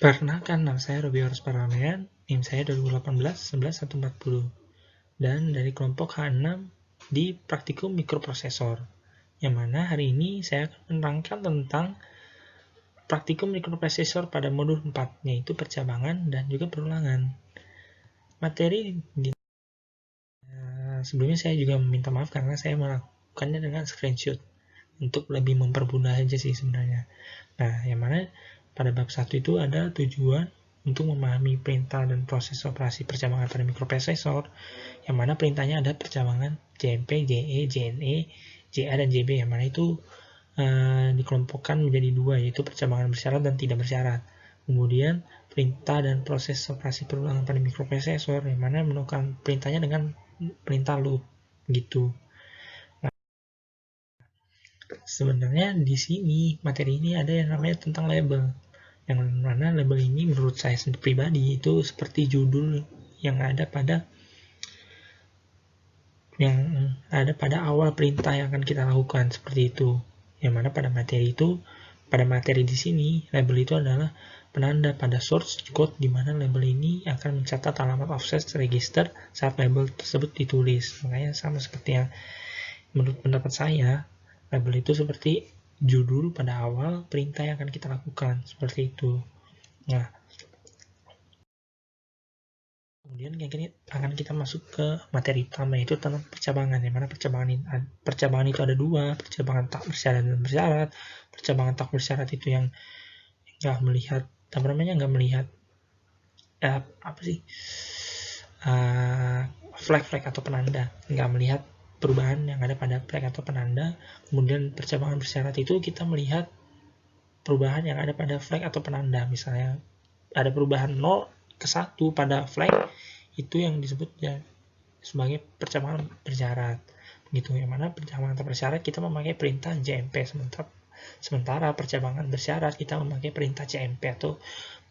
Perkenalkan, nama saya Robiorus Paramean, NIM saya 2018-11-140, dan dari kelompok H6 di praktikum mikroprosesor, yang mana hari ini saya akan menerangkan tentang praktikum mikroprosesor pada modul 4, yaitu percabangan dan juga perulangan. Sebelumnya saya juga meminta maaf karena saya melakukannya dengan screenshot untuk lebih mempermudah aja sih sebenarnya. Nah, yang mana pada bab 1 itu ada tujuan untuk memahami perintah dan proses operasi percabangan pada mikroprosesor, yang mana perintahnya ada percabangan JMP, JE, JNE, JA, dan JB, yang mana itu dikelompokkan menjadi dua, yaitu percabangan bersyarat dan tidak bersyarat. Kemudian perintah dan proses operasi perulangan pada mikroprosesor, yang mana melakukan perintahnya dengan perintah loop gitu. Nah, sebenarnya di sini materi ini ada yang namanya tentang label, yang mana label ini menurut saya sendiri pribadi itu seperti judul yang ada pada awal perintah yang akan kita lakukan, seperti itu. Yang mana pada materi di sini label itu adalah penanda pada source code, di mana label ini akan mencatat alamat offset register saat label tersebut ditulis. Makanya sama seperti yang menurut pendapat saya, label itu seperti judul pada awal perintah yang akan kita lakukan, seperti itu. Nah, kemudian akan kita masuk ke materi utama, yaitu tentang percabangan, yang mana percabangan itu ada dua, percabangan tak bersyarat dan bersyarat. Percabangan tak bersyarat itu yang nggak melihat flag atau penanda, nggak melihat perubahan yang ada pada flag atau penanda. Kemudian percabangan bersyarat itu kita melihat perubahan yang ada pada flag atau penanda. Misalnya ada perubahan 0 ke 1 pada flag, itu yang disebut ya sebagai percabangan bersyarat gitu. Yang mana percabangan tak bersyarat kita memakai perintah JMP, sementara percabangan bersyarat kita memakai perintah CMP atau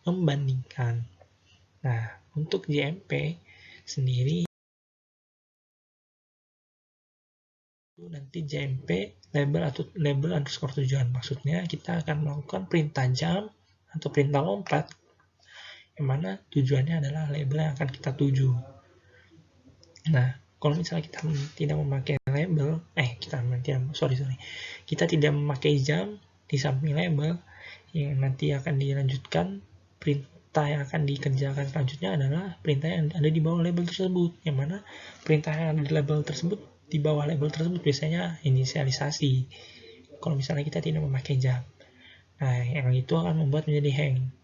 membandingkan. Nah, untuk JMP sendiri nanti JMP label underscore tujuan, maksudnya kita akan melakukan perintah jump atau perintah lompat, yang mana tujuannya adalah label yang akan kita tuju. Nah, kalau misalnya kita tidak memakai label, kita tidak memakai jump di samping label, yang nanti akan dilanjutkan perintah yang akan dikerjakan selanjutnya adalah perintah yang ada di bawah label tersebut, yang mana perintah yang ada di label tersebut, di bawah label tersebut biasanya inisialisasi kalau misalnya kita tidak memakai jump. Nah, yang itu akan membuat menjadi hang,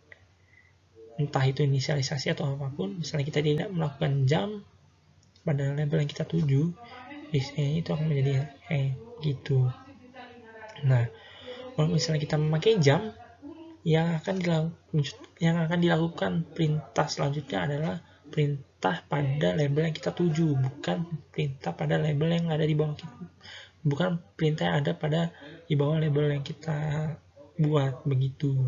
entah itu inisialisasi atau apapun. Misalnya kita tidak melakukan jump pada label yang kita tuju, biasanya itu akan menjadi hang gitu. Nah, kalau misalnya kita memakai jump, yang akan dilakukan perintah selanjutnya adalah perintah pada label yang kita tuju, bukan perintah pada label yang ada di bawah kita, bukan perintah yang ada di bawah label yang kita buat begitu,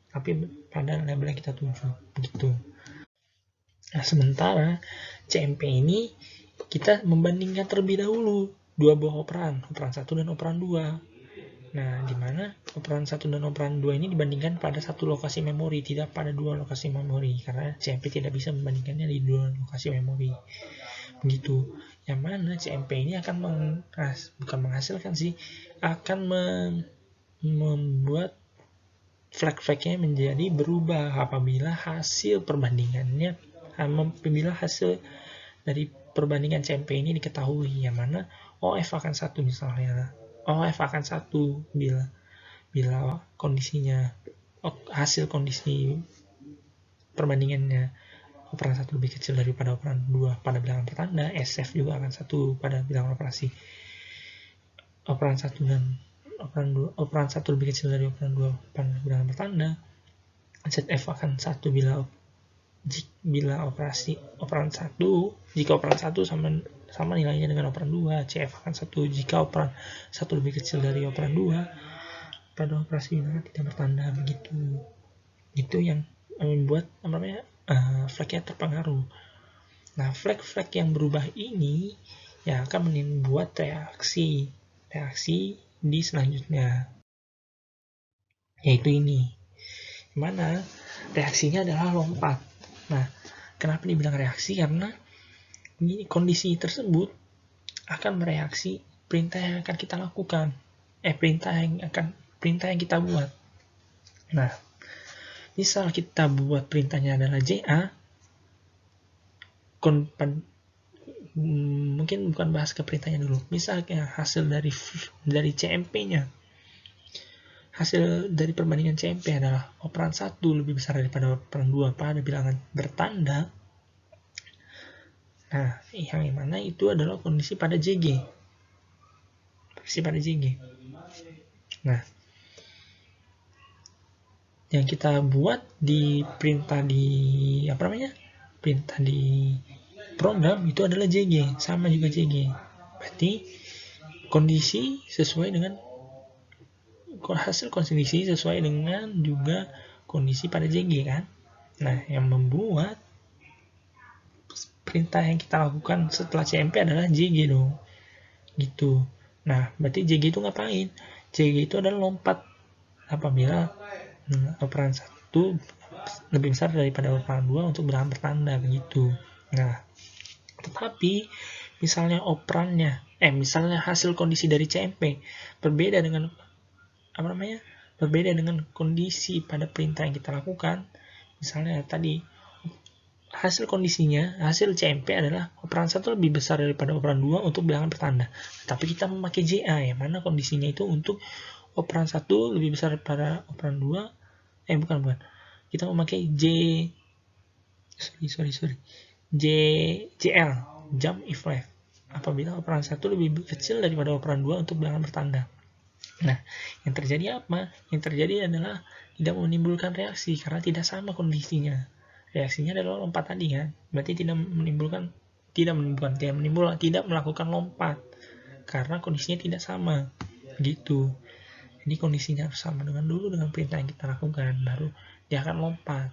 tapi pada label yang kita tuju begitu. Nah, sementara CMP ini kita membandingkan terlebih dahulu dua buah operan 1 dan operan 2. Nah, di mana operan 1 dan operan 2 ini dibandingkan pada satu lokasi memori, tidak pada dua lokasi memori, karena CMP tidak bisa membandingkannya di dua lokasi memori. Begitu. Yang mana CMP ini akan membuat flag-flagnya menjadi berubah apabila hasil dari perbandingan CMP ini diketahui, yang mana OF akan 1 misalnya. OF akan 1 bila kondisinya, hasil kondisi perbandingannya operan 1 lebih kecil daripada operan 2 pada bilangan pertanda, SF juga akan 1 pada bilangan operasi. Operan 1 dan operan 1 lebih kecil dari operan 2 pada bilangan pertanda, ZF akan 1 bila operan 1, jika operan 1 sama nilainya dengan operan 2, CF akan 1 jika operan 1 lebih kecil dari operan 2 pada operasi bilangan tidak bertanda, begitu. Itu yang membuat flagnya terpengaruh. Nah, flag yang berubah ini yang akan membuat reaksi di selanjutnya, yaitu ini, mana reaksinya adalah lompat. Nah, kenapa dibilang reaksi? Karena kondisi tersebut akan mereaksi perintah yang akan kita lakukan. Perintah yang kita buat. Nah, misal kita buat perintahnya adalah JA, mungkin bukan bahas ke perintahnya dulu. Misalnya hasil dari CMP-nya, hasil dari perbandingan CMP adalah operan 1 lebih besar daripada operan 2 pada bilangan bertanda. Nah, yang mana itu adalah kondisi pada JG. Nah, yang kita buat di perintah di program itu adalah JG, sama juga JG. Berarti hasil kondisi sesuai dengan juga kondisi pada JG kan. Nah, yang membuat perintah yang kita lakukan setelah CMP adalah JG dong. Gitu. Nah, berarti JG itu ngapain? JG itu adalah lompat apabila operan 1 lebih besar daripada operan 2 untuk bilangan bertanda begitu. Nah, tetapi misalnya misalnya hasil kondisi dari CMP berbeda dengan kondisi pada perintah yang kita lakukan. Misalnya tadi hasil CMP adalah operan 1 lebih besar daripada operan 2 untuk bilangan bertanda. Tapi kita memakai JA, yang mana kondisinya itu untuk operan 1 lebih besar daripada operan 2. Bukan. Kita memakai JL, jump if left, apabila operan 1 lebih kecil daripada operan 2 untuk bilangan bertanda. Nah, yang terjadi apa? Yang terjadi adalah tidak menimbulkan reaksi karena tidak sama kondisinya. Reaksinya adalah lompat tadi kan. Berarti tidak melakukan lompat karena kondisinya tidak sama. Gitu. Jadi kondisinya harus sama dengan perintah yang kita lakukan, baru dia akan lompat.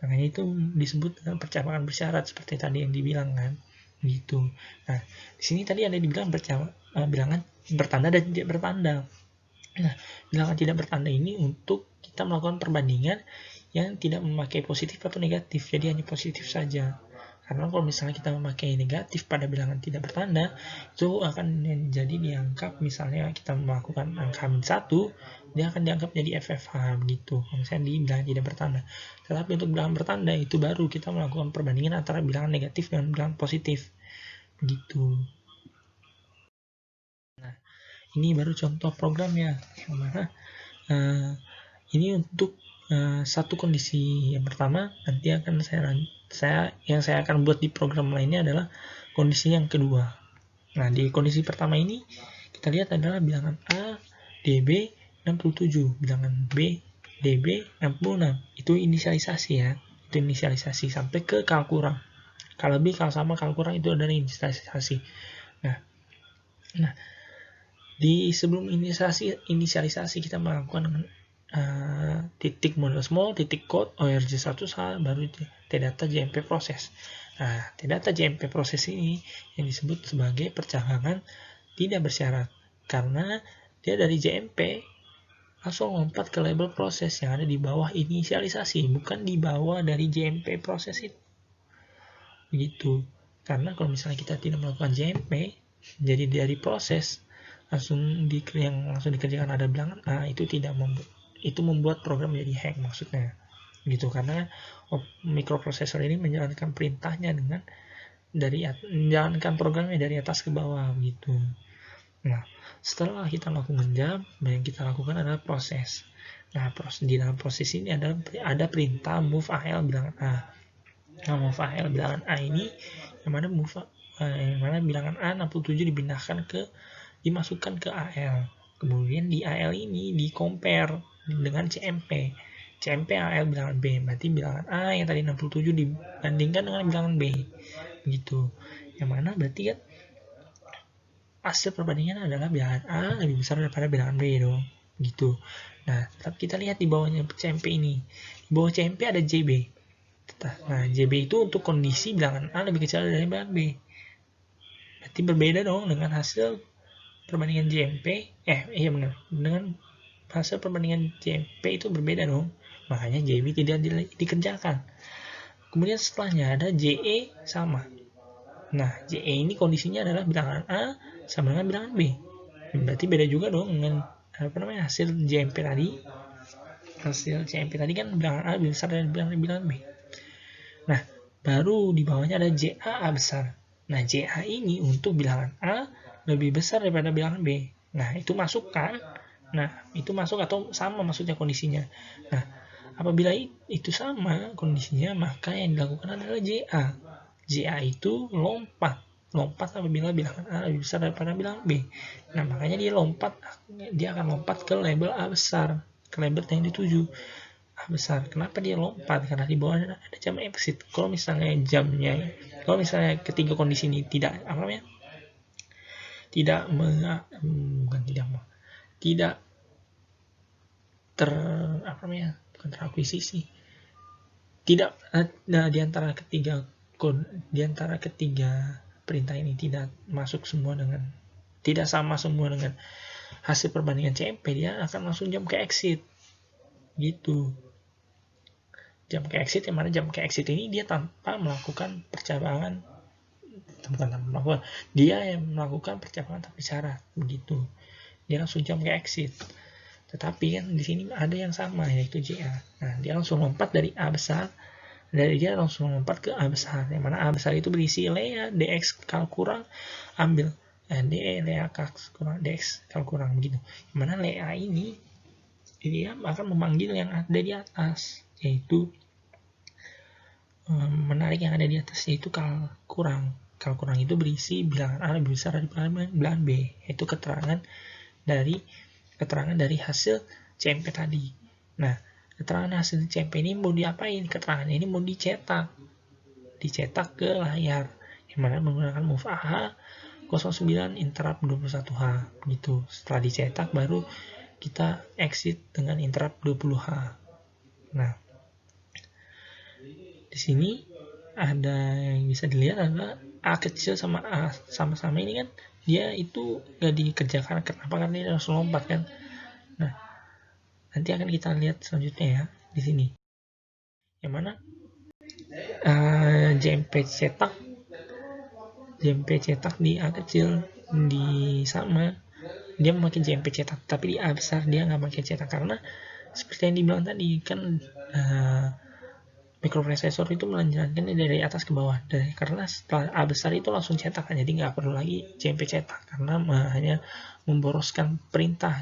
Makanya itu disebut dengan percabangan bersyarat seperti tadi yang dibilang kan. Gitu. Nah, di sini tadi ada dibilang bilangan bertanda dan tidak bertanda. Nah, bilangan tidak bertanda ini untuk kita melakukan perbandingan yang tidak memakai positif atau negatif, jadi hanya positif saja. Karena kalau misalnya kita memakai negatif pada bilangan tidak bertanda, itu akan jadi dianggap, misalnya kita melakukan angka -1, dia akan dianggap jadi FFH gitu. Kalau misalnya di bilangan tidak bertanda. Tetapi untuk bilangan bertanda itu baru kita melakukan perbandingan antara bilangan negatif dengan bilangan positif. Gitu. Nah, ini baru contoh programnya, yang mana ini untuk satu kondisi. Yang pertama nanti akan saya akan buat di program lainnya adalah kondisi yang kedua. Nah, di kondisi pertama ini kita lihat adalah bilangan A DB 67, bilangan B DB 66. Itu inisialisasi ya. Itu inisialisasi sampai ke kal kurang. Kal lebih, kal sama, kal kurang itu adalah inisialisasi. Nah, di sebelum inisialisasi kita melakukan dengan titik model small, titik code, ORG1 baru tdata JMP proses. Nah, tdata JMP proses ini yang disebut sebagai percabangan tidak bersyarat karena dia dari JMP langsung lompat ke label proses yang ada di bawah inisialisasi, bukan di bawah dari JMP proses itu. Begitu. Karena kalau misalnya kita tidak melakukan JMP, jadi dari proses langsung dikerjakan ada bilangan A, itu membuat program jadi hang maksudnya gitu, karena mikroprosesor ini menjalankan perintahnya menjalankan programnya dari atas ke bawah gitu. Nah, setelah kita lakukan jump, yang kita lakukan adalah proses. Nah, di dalam proses ini ada perintah move AL bilangan A. Nah, move AL bilangan A ini yang mana bilangan A 67 dimasukkan ke AL. Kemudian di AL ini di-compare dengan CMP AL bilangan B, berarti bilangan A yang tadi 67 dibandingkan dengan bilangan B gitu. Yang mana berarti kan hasil perbandingan adalah bilangan A lebih besar daripada bilangan B dong gitu. Nah, tapi kita lihat di bawahnya CMP ini, di bawah CMP ada JB. Nah, JB itu untuk kondisi bilangan A lebih kecil dari bilangan B, berarti berbeda dong dengan hasil perbandingan JMP. Dengan hasil perbandingan JMP itu berbeda dong. makanya JB tidak dikerjakan. Kemudian setelahnya ada JE sama. Nah, JE ini kondisinya adalah bilangan A sama dengan bilangan B. Berarti beda juga dong dengan hasil JMP tadi. Hasil JMP tadi kan bilangan A lebih besar dari bilangan B. Nah, baru di bawahnya ada JA besar. Nah, JA ini untuk bilangan A lebih besar daripada bilangan B. Nah, itu masuk kan? Nah, itu masuk atau sama maksudnya kondisinya. Nah, apabila itu sama kondisinya, maka yang dilakukan adalah JA. JA itu lompat apabila bilangan A lebih besar daripada bilangan B. Nah, makanya dia akan lompat ke label A besar, ke label yang dituju. A besar. Kenapa dia lompat? Karena di bawahnya ada jam exit. Kalau misalnya ketiga kondisi ini tidak terakuisisi, tidak di antara ketiga perintah ini tidak sama semua dengan hasil perbandingan CMP, dia akan langsung jump ke exit gitu. Jump ke exit, yang mana jump ke exit ini dia tanpa melakukan percabangan, dia yang melakukan percabangan tanpa syarat begitu, dia langsung jump ke exit. Tetapi kan di sini ada yang sama, yaitu JA. Nah, dia langsung lompat dari A besar, dia langsung lompat ke A besar, yang mana A besar itu berisi Lea DX kal kurang, ambil DE Lea kurang DX kal kurang begitu. Yang mana Lea ini dia akan memanggil yang ada di atas, yaitu menarik yang ada di atas, yaitu kal kurang. Kal kurang itu berisi bilangan A lebih besar dari bilangan B, yaitu keterangan dari hasil CMP tadi. Nah, keterangan hasil CMP ini mau diapain? Keterangan ini mau dicetak ke layar, yang mana menggunakan move AH 09 interrupt 21H gitu. Setelah dicetak baru kita exit dengan interrupt 20H. Nah, di sini ada yang bisa dilihat adalah A kecil sama A sama-sama ini kan dia itu gak dikerjakan. Kenapa? Karena dia harus lompat kan. Nah, nanti akan kita lihat selanjutnya ya di sini, yang mana JMP cetak di A kecil di sama dia memakai JMP cetak, tapi di A besar dia nggak pakai cetak karena seperti yang dibilang tadi kan microprocessor itu melanjutkannya dari atas ke bawah, karena setelah A besar itu langsung cetak, jadi nggak perlu lagi JMP cetak karena hanya memboroskan perintah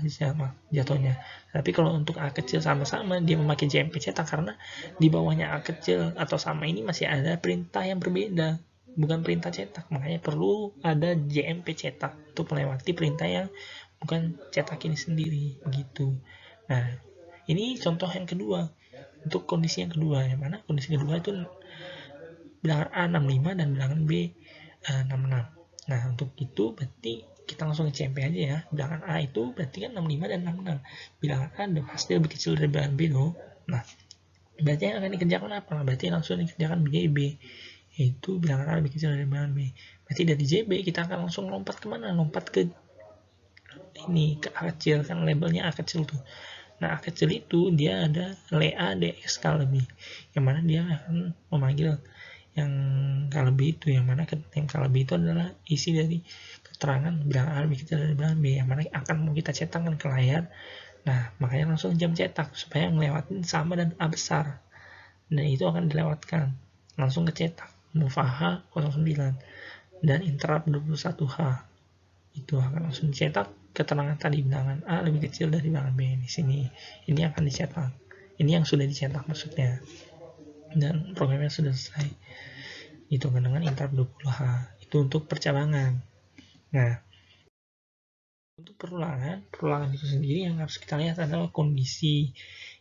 jatuhnya. Tapi kalau untuk A kecil sama-sama dia memakai JMP cetak karena di bawahnya A kecil atau sama ini masih ada perintah yang berbeda, bukan perintah cetak, makanya perlu ada JMP cetak untuk melewati perintah yang bukan cetak ini sendiri begitu. Nah, ini contoh yang kedua. Untuk kondisi yang kedua, yang mana kondisi kedua itu bilangan A 65 dan bilangan B 66. Nah, untuk itu berarti kita langsung ke CMP aja ya. Bilangan A itu berarti kan 65 dan 66. Bilangan A pasti lebih kecil dari bilangan B dong. Nah, berarti yang akan dikerjakan apa? Berarti langsung dikerjakan JB, yaitu bilangan A lebih kecil dari bilangan B. Berarti dari JB kita akan langsung lompat kemana? Lompat ke ini, ke A kecil, kan labelnya A kecil tuh. Nah, A kecil itu dia ada Lea DX kal lebih, yang mana dia akan memanggil yang kal lebih itu, yang mana yang kal lebih itu adalah isi dari keterangan bilangan A lebih kecil dari bilangan B, yang mana akan mau kita cetakkan ke layar. Nah, makanya langsung jam cetak supaya ngelewatin sama dan A besar. Nah, itu akan dilewatkan langsung ke cetak move AH 09 dan interrupt 21H itu akan langsung dicetak keterangan tadi bilangan A lebih kecil dari bilangan B. Di sini ini akan dicetak, ini yang sudah dicetak maksudnya, dan programnya sudah selesai itu dengan interrupt 20H. Itu untuk percabangan. Nah, untuk perulangan itu sendiri yang harus kita lihat adalah kondisi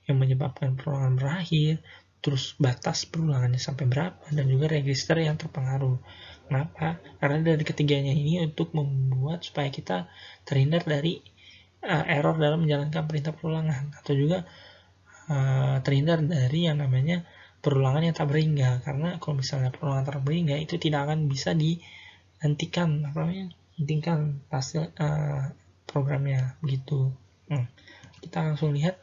yang menyebabkan perulangan berakhir, terus batas perulangannya sampai berapa, dan juga register yang terpengaruh. Kenapa? Karena dari ketiganya ini untuk membuat supaya kita terhindar dari error dalam menjalankan perintah perulangan, atau juga terhindar dari yang namanya perulangan yang tak berhingga. Karena kalau misalnya perulangan tak berhingga itu tidak akan bisa dihentikan hasil programnya begitu. Kita langsung lihat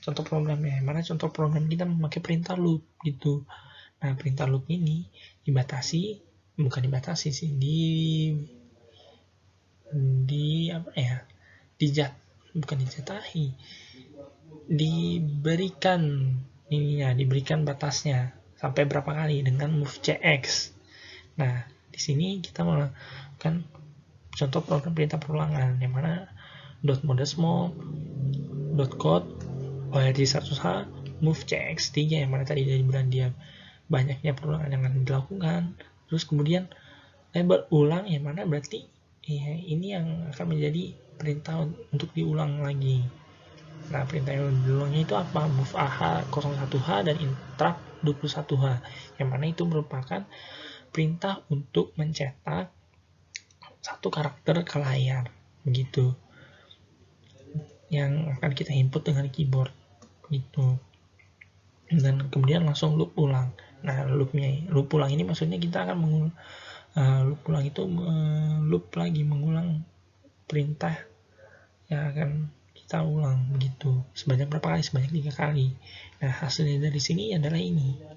contoh programnya, mana contoh program kita memakai perintah loop gitu. Nah, perintah loop ini bukan dibatasi sih, bukan dijatahi, diberikan batasnya sampai berapa kali dengan move cx. Nah, di sini kita melakukan contoh program perintah perulangan yang mana .modesmall, .code, org1h, move cx3 yang mana tadi dari bilang dia banyaknya perulangan yang akan dilakukan. Terus kemudian label ulang yang mana berarti ya, ini yang akan menjadi perintah untuk diulang lagi. Nah, perintah yang diulangnya itu apa? Move AH 01H dan interrupt 21H yang mana itu merupakan perintah untuk mencetak satu karakter ke layar begitu, yang akan kita input dengan keyboard gitu, dan kemudian langsung loop ulang. Nah, loop ulang ini maksudnya kita akan loop ulang itu mengulang perintah yang akan kita ulang begitu. Sebanyak berapa kali? Sebanyak 3 kali. Nah, hasilnya dari sini adalah ini.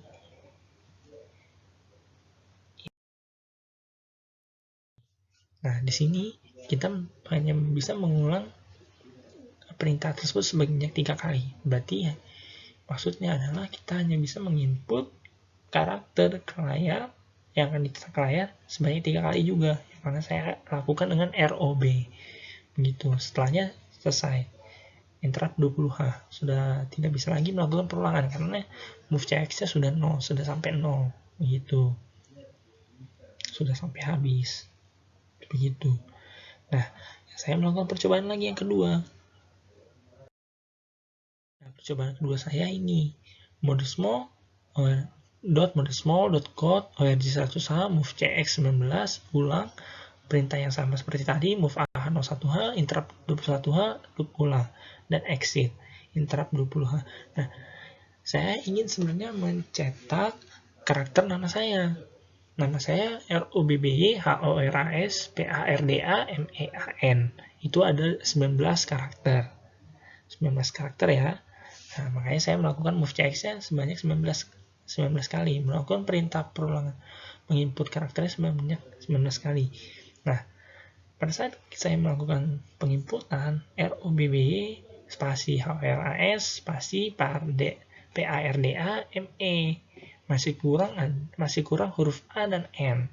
Nah, di sini kita hanya bisa mengulang perintah tersebut sebanyak 3 kali. Berarti ya, maksudnya adalah kita hanya bisa menginput karakter ke layar yang akan dicetak ke layar sebanyak 3 kali juga, yang mana saya lakukan dengan ROB begitu. Setelahnya selesai, interrupt 20H, sudah tidak bisa lagi melakukan perulangan karena move cx-nya sudah 0, sudah sampai 0 begitu, sudah sampai habis begitu. Nah, saya melakukan percobaan lagi yang kedua. Nah, percobaan kedua saya ini modesmall .modesmall.code org100h move cx19 ulang perintah yang sama seperti tadi, move AH01H, interrupt 21H, loop ulang, dan exit, interrupt 20H. Nah, saya ingin sebenarnya mencetak karakter nama saya. Nama saya ROBBY, HORAS, PARDA, MEAN. Itu ada 19 karakter. 19 karakter ya. Nah, makanya saya melakukan move cx-nya sebanyak 19 kali, melakukan perintah perulangan menginput karakternya sebanyak 19 kali. Nah, pada saat saya melakukan penginputan ROBBY spasi HORAS spasi PARDA ME masih kurang huruf A dan N.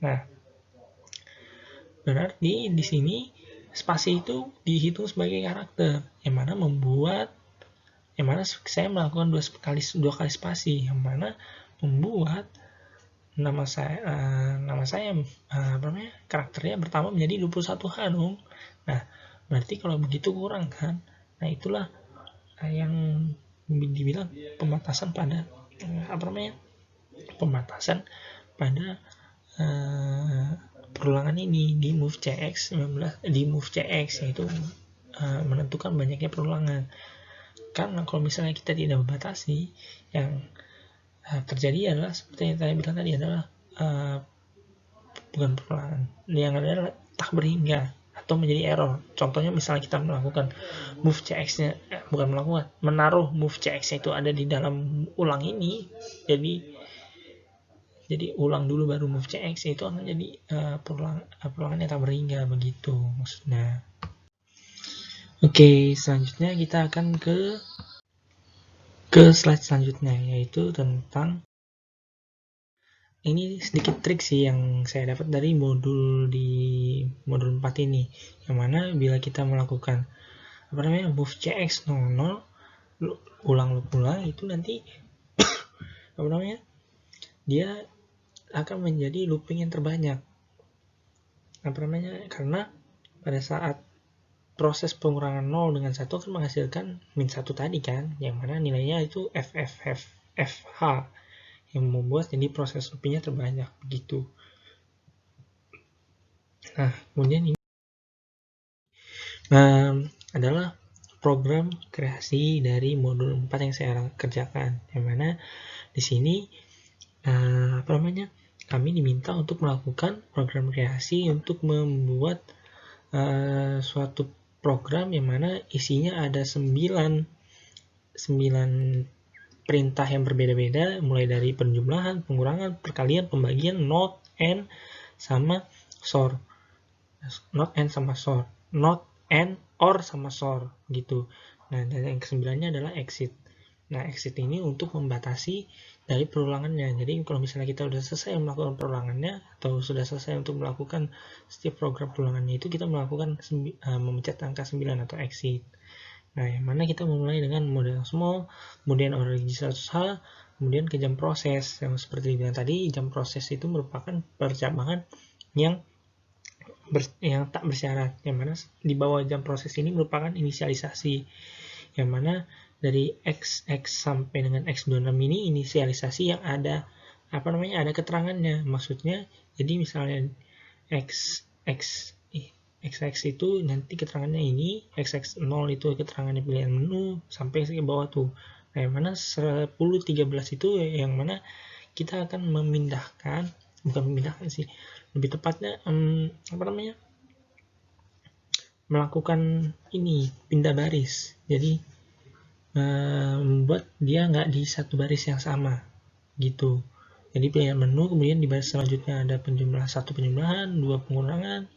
Nah, berarti di sini spasi itu dihitung sebagai karakter, yang mana saya melakukan dua kali spasi, yang mana membuat nama saya karakternya pertama menjadi 21H dong. Nah, berarti kalau begitu kurang kan. Nah, itulah yang dibilang pembatasan pada perulangan ini di move cx yaitu menentukan banyaknya perulangan. Karena kalau misalnya kita tidak membatasi, yang terjadi adalah seperti yang saya bilang tadi adalah bukan perulangan, yang adalah tak berhingga atau menjadi error. Contohnya misalnya kita melakukan move cx-nya menaruh move cx-nya itu ada di dalam ulang ini, jadi ulang dulu baru move cx, itu akan jadi perulangan yang tak berhingga begitu maksudnya. Oke, selanjutnya kita akan ke slide selanjutnya, yaitu tentang ini sedikit trik sih yang saya dapat dari modul 4 ini, yang mana bila kita melakukan move cx 00 ulang itu nanti dia akan menjadi looping yang terbanyak karena pada saat proses pengurangan 0 dengan 1 akan menghasilkan min 1 tadi kan, yang mana nilainya itu FH yang membuat jadi proses loopingnya terbanyak begitu. Nah, kemudian ini adalah program kreasi dari modul 4 yang saya kerjakan, yang mana di sini kami diminta untuk melakukan program kreasi untuk membuat suatu program yang mana isinya ada 9 perintah yang berbeda-beda, mulai dari penjumlahan, pengurangan, perkalian, pembagian, not, and, sama sort. Not and sama sort. Not and or sama sort gitu. Nah, dan yang ke-9-nya adalah exit. Nah, exit ini untuk membatasi dari perulangannya. Jadi kalau misalnya kita sudah selesai melakukan perulangannya atau sudah selesai untuk melakukan setiap program perulangannya itu, kita melakukan memencet angka 9 atau exit. Nah, yang mana kita memulai dengan model small, kemudian origin 100H, kemudian ke jam proses. Yang seperti dibilang tadi, jam proses itu merupakan percabangan yang tak bersyarat, yang mana di bawah jam proses ini merupakan inisialisasi, yang mana dari x sampai dengan x26 ini inisialisasi yang ada ada keterangannya. Maksudnya, jadi misalnya XX itu nanti keterangannya ini, XX0 itu keterangannya pilihan menu sampai ke bawah tuh. Nah, yang mana 10, 13 itu yang mana kita akan memindahkan, bukan memindahkan sih, lebih tepatnya melakukan ini, pindah baris. Jadi membuat dia nggak di satu baris yang sama gitu. Jadi pilihan menu, kemudian di baris selanjutnya ada satu penjumlahan, 2 pengurangan,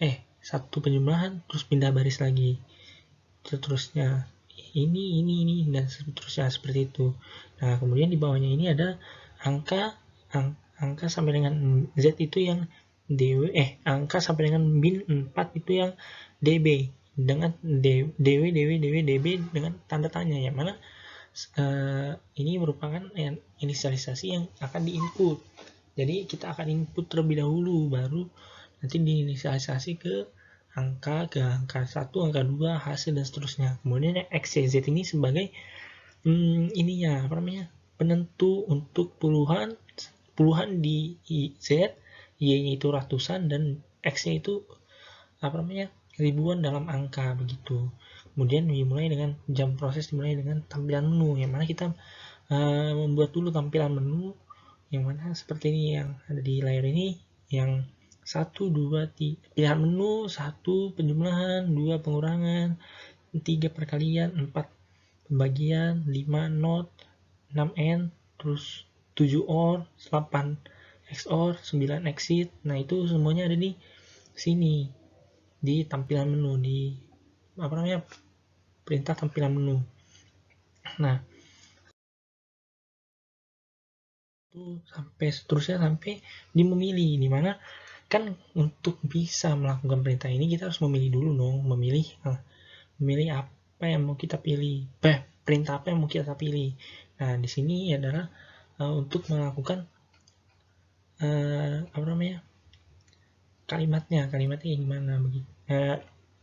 1 penjumlahan, terus pindah baris lagi, seterusnya ini dan seterusnya seperti itu. Nah, kemudian di bawahnya ini ada angka sampai dengan Z itu yang DW, angka sampai dengan bin 4 itu yang DB dengan DW dengan tanda tanya, yang mana ini merupakan inisialisasi yang akan diinput. Jadi kita akan input terlebih dahulu, baru nanti diinisialisasi ke angka 1, angka 2, hasil dan seterusnya. Kemudian yang X, Y, Z ini sebagai penentu untuk puluhan di Z, Y-nya itu ratusan, dan X-nya itu ribuan dalam angka begitu. Kemudian dimulai dengan jam proses, dimulai dengan tampilan menu, yang mana kita membuat dulu tampilan menu, yang mana seperti ini yang ada di layar ini, yang 1, 2, 3 pilihan menu, 1 penjumlahan, 2 pengurangan, 3 perkalian, 4 pembagian, 5 not, 6 and, terus 7 or, 8 XOR, 9 exit. Nah, itu semuanya ada di sini, di tampilan menu, di perintah tampilan menu. Nah, itu sampai seterusnya sampai di memilih, dimana kan untuk bisa melakukan perintah ini kita harus memilih dulu dong, memilih apa yang mau kita pilih, perintah apa yang mau kita pilih. Nah, di sini adalah untuk melakukan kalimatnya gimana begitu,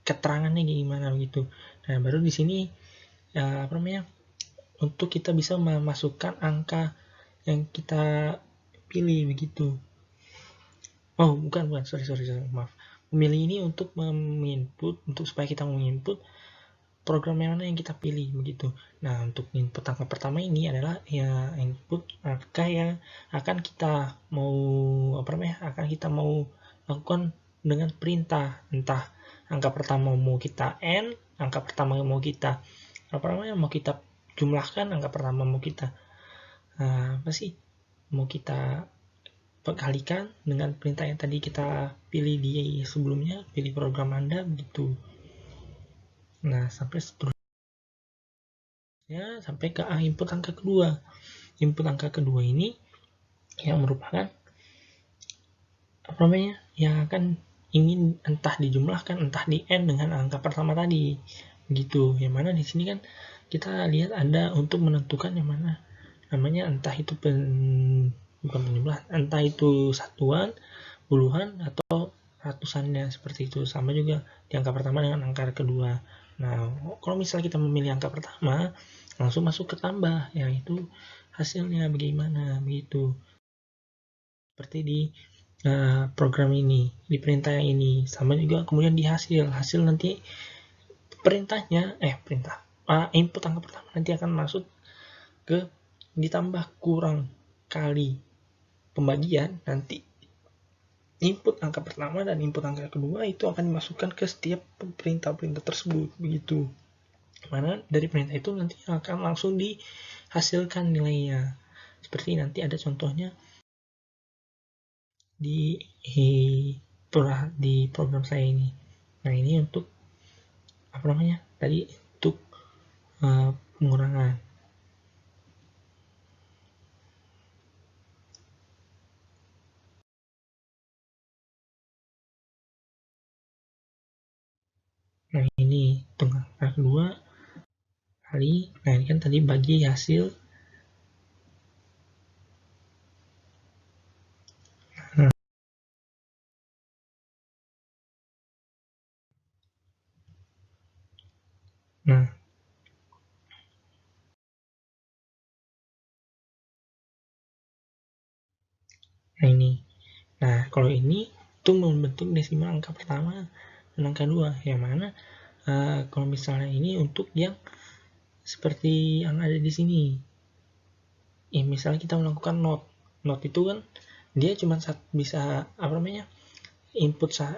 keterangannya gimana begitu. Nah, baru di sini untuk kita bisa memasukkan angka yang kita pilih begitu. Oh, bukan, sorry, maaf. Memilih ini untuk menginput, untuk supaya kita menginput program yang mana yang kita pilih begitu. Nah, untuk input angka pertama ini adalah ya input angka yang akan kita mau lakukan dengan perintah, entah angka pertama mau kita N, angka pertama mau kita mau kita jumlahkan, angka pertama mau kita mau kita kalikan dengan perintah yang tadi kita pilih di sebelumnya, pilih program Anda begitu. Nah, sampai seterusnya sampai ke input angka kedua. Input angka kedua ini yang merupakan yang akan ingin entah dijumlahkan, entah di N dengan angka pertama tadi begitu. Yang mana di sini kan kita lihat ada untuk menentukan yang mana namanya, entah itu bukan penjumlahan, entah itu satuan, puluhan, atau ratusannya seperti itu. Sama juga di angka pertama dengan angka kedua. Nah, kalau misalnya kita memilih angka pertama, langsung masuk ke tambah, yaitu hasilnya bagaimana begitu. Seperti di program ini, di perintah yang ini. Sama juga kemudian di hasil nanti perintahnya, input angka pertama nanti akan masuk ke ditambah kurang kali pembagian, nanti input angka pertama dan input angka kedua itu akan dimasukkan ke setiap perintah-perintah tersebut, begitu. Mana dari perintah itu nanti akan langsung dihasilkan nilainya. Seperti nanti ada contohnya di program saya ini. Nah, ini untuk apa namanya? Tadi untuk pengurangan. Nah, ini untuk angka kedua kali. Nah, ini kan tadi bagi hasil. Nah, ini. Nah, kalau ini itu membentuk desimal angka pertama dan angka dua. Yang mana kalau misalnya ini untuk yang seperti yang ada di sini. Misalnya kita melakukan not itu kan dia cuma bisa apa namanya?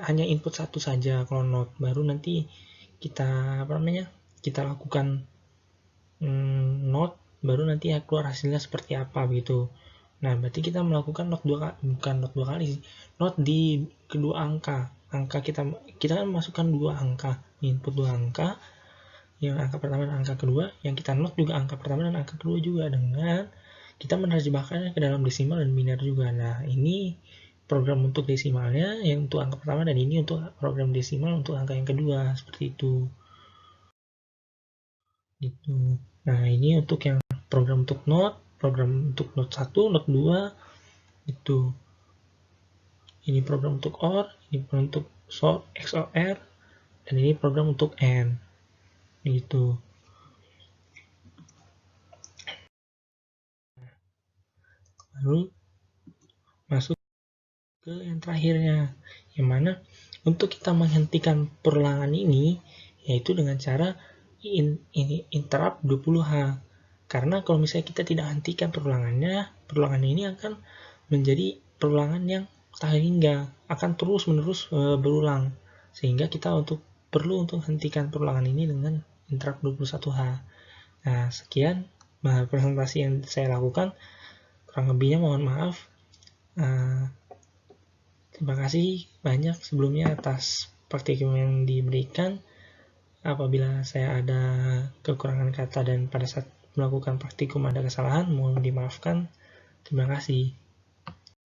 Hanya input satu saja kalau not. Baru nanti kita apa namanya? Kita lakukan not, baru nanti keluar hasilnya seperti apa gitu. Nah, berarti kita melakukan not bukan not dua kali, not di kedua angka. Kita kan masukkan dua angka, input dua angka, yang angka pertama dan angka kedua, yang kita not juga angka pertama dan angka kedua juga, dengan kita menerjemahkannya ke dalam desimal dan biner juga. Nah, ini program untuk desimalnya yang untuk angka pertama, dan ini untuk program desimal untuk angka yang kedua, seperti itu. Gitu. Nah, ini untuk yang program untuk not, program untuk not 1, not 2, itu. Ini program untuk OR, ini program untuk XOR, dan ini program untuk AND. Gitu. Lalu masuk ke yang terakhirnya, yang mana untuk kita menghentikan perulangan ini, yaitu dengan cara interrupt 20H. Karena kalau misalnya kita tidak hentikan perulangan ini akan menjadi perulangan yang tak hingga, akan terus-menerus berulang. Sehingga kita perlu untuk hentikan perulangan ini dengan interrupt 21H. Nah, sekian presentasi yang saya lakukan. Kurang lebihnya mohon maaf. Terima kasih banyak sebelumnya atas praktikum yang diberikan. Apabila saya ada kekurangan kata dan pada saat melakukan praktikum ada kesalahan, mohon dimaafkan. Terima kasih.